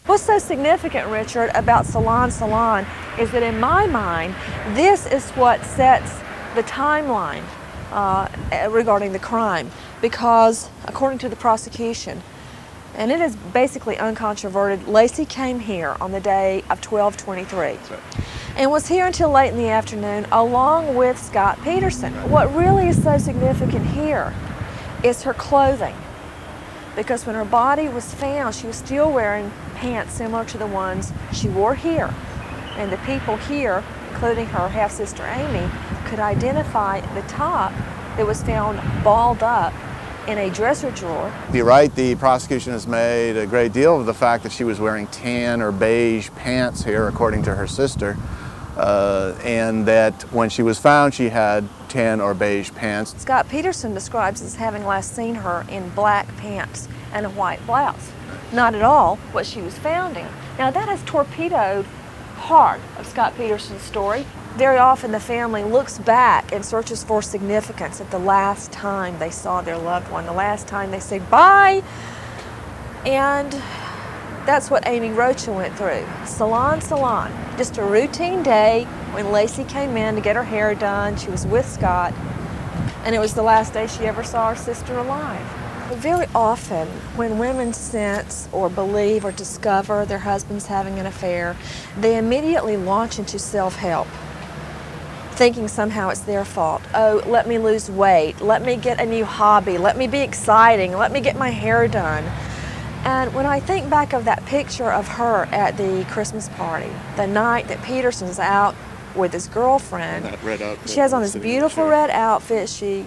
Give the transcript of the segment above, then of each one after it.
What's so significant, Richard, about Salon is that in my mind, this is what sets the timeline regarding the crime, because according to the prosecution, and it is basically uncontroverted, Laci came here on the day of 12/23 and was here until late in the afternoon along with Scott Peterson. What really is so significant here is her clothing, because when her body was found, she was still wearing pants similar to the ones she wore here. And the people here, including her half-sister Amy, could identify the top that was found balled up in a dresser drawer. You're right, the prosecution has made a great deal of the fact that she was wearing tan or beige pants here, according to her sister, and that when she was found, she had tan or beige pants. Scott Peterson describes as having last seen her in black pants and a white blouse. Not at all what she was found in. Now that has torpedoed part of Scott Peterson's story. Very often the family looks back and searches for significance at the last time they saw their loved one, the last time they say bye. And that's what Amy Rocha went through. Salon, just a routine day when Laci came in to get her hair done. She was with Scott, and it was the last day she ever saw her sister alive. Very often, when women sense or believe or discover their husband's having an affair, they immediately launch into self-help, thinking somehow it's their fault. Oh, let me lose weight, let me get a new hobby, let me be exciting, let me get my hair done. And when I think back of that picture of her at the Christmas party, the night that Peterson's out with his girlfriend, that red outfit, she has on this beautiful red outfit. She,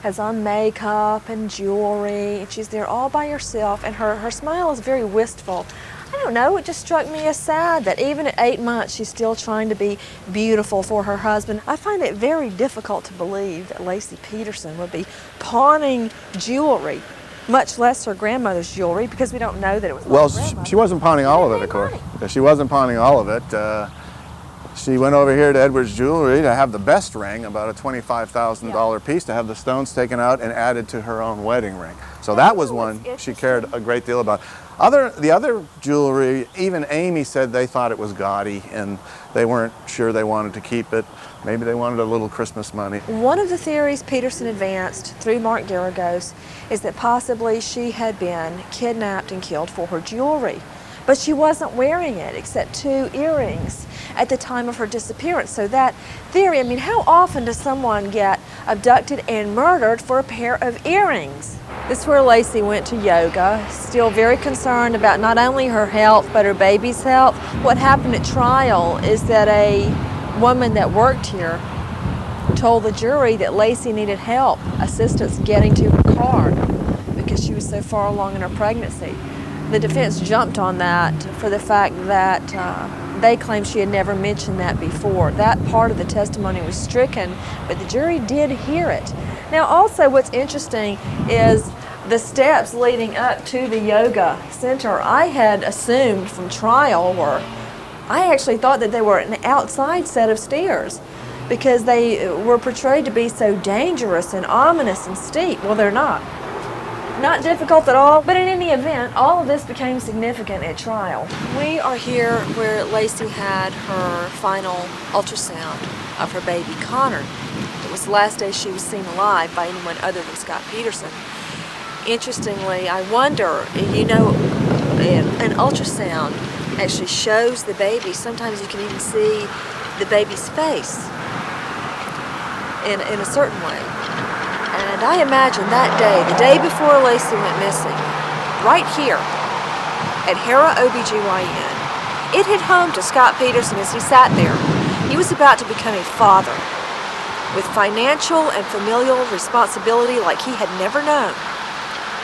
has on makeup and jewelry, and she's there all by herself, and her smile is very wistful. I don't know, it just struck me as sad that even at 8 months she's still trying to be beautiful for her husband. I find it very difficult to believe that Laci Peterson would be pawning jewelry, much less her grandmother's jewelry, because we don't know that it was Well, she wasn't pawning all of it, of course. She wasn't pawning all of it. She went over here to Edwards Jewelry to have the best ring, about a $25,000 piece, to have the stones taken out and added to her own wedding ring. So that was one she cared a great deal about. The other jewelry, even Amy said they thought it was gaudy and they weren't sure they wanted to keep it. Maybe they wanted a little Christmas money. One of the theories Peterson advanced through Mark Garagos is that possibly she had been kidnapped and killed for her jewelry. But she wasn't wearing it except 2 earrings at the time of her disappearance. So that theory, I mean, how often does someone get abducted and murdered for a pair of earrings? This is where Laci went to yoga, still very concerned about not only her health, but her baby's health. What happened at trial is that a woman that worked here told the jury that Laci needed help, assistance getting to her car because she was so far along in her pregnancy. The defense jumped on that for the fact that they claimed she had never mentioned that before. That part of the testimony was stricken, but the jury did hear it. Now also what's interesting is the steps leading up to the yoga center. I had assumed from trial, or I actually thought that they were an outside set of stairs because they were portrayed to be so dangerous and ominous and steep. Well, they're not. Not difficult at all, but in any event, all of this became significant at trial. We are here where Laci had her final ultrasound of her baby, Connor. It was the last day she was seen alive by anyone other than Scott Peterson. Interestingly, I wonder, an ultrasound actually shows the baby. Sometimes you can even see the baby's face in a certain way. And I imagine that day, the day before Laci went missing, right here at Hera OBGYN, it hit home to Scott Peterson as he sat there. He was about to become a father with financial and familial responsibility like he had never known.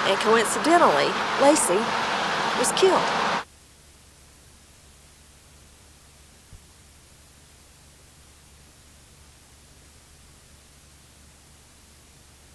And coincidentally, Laci was killed.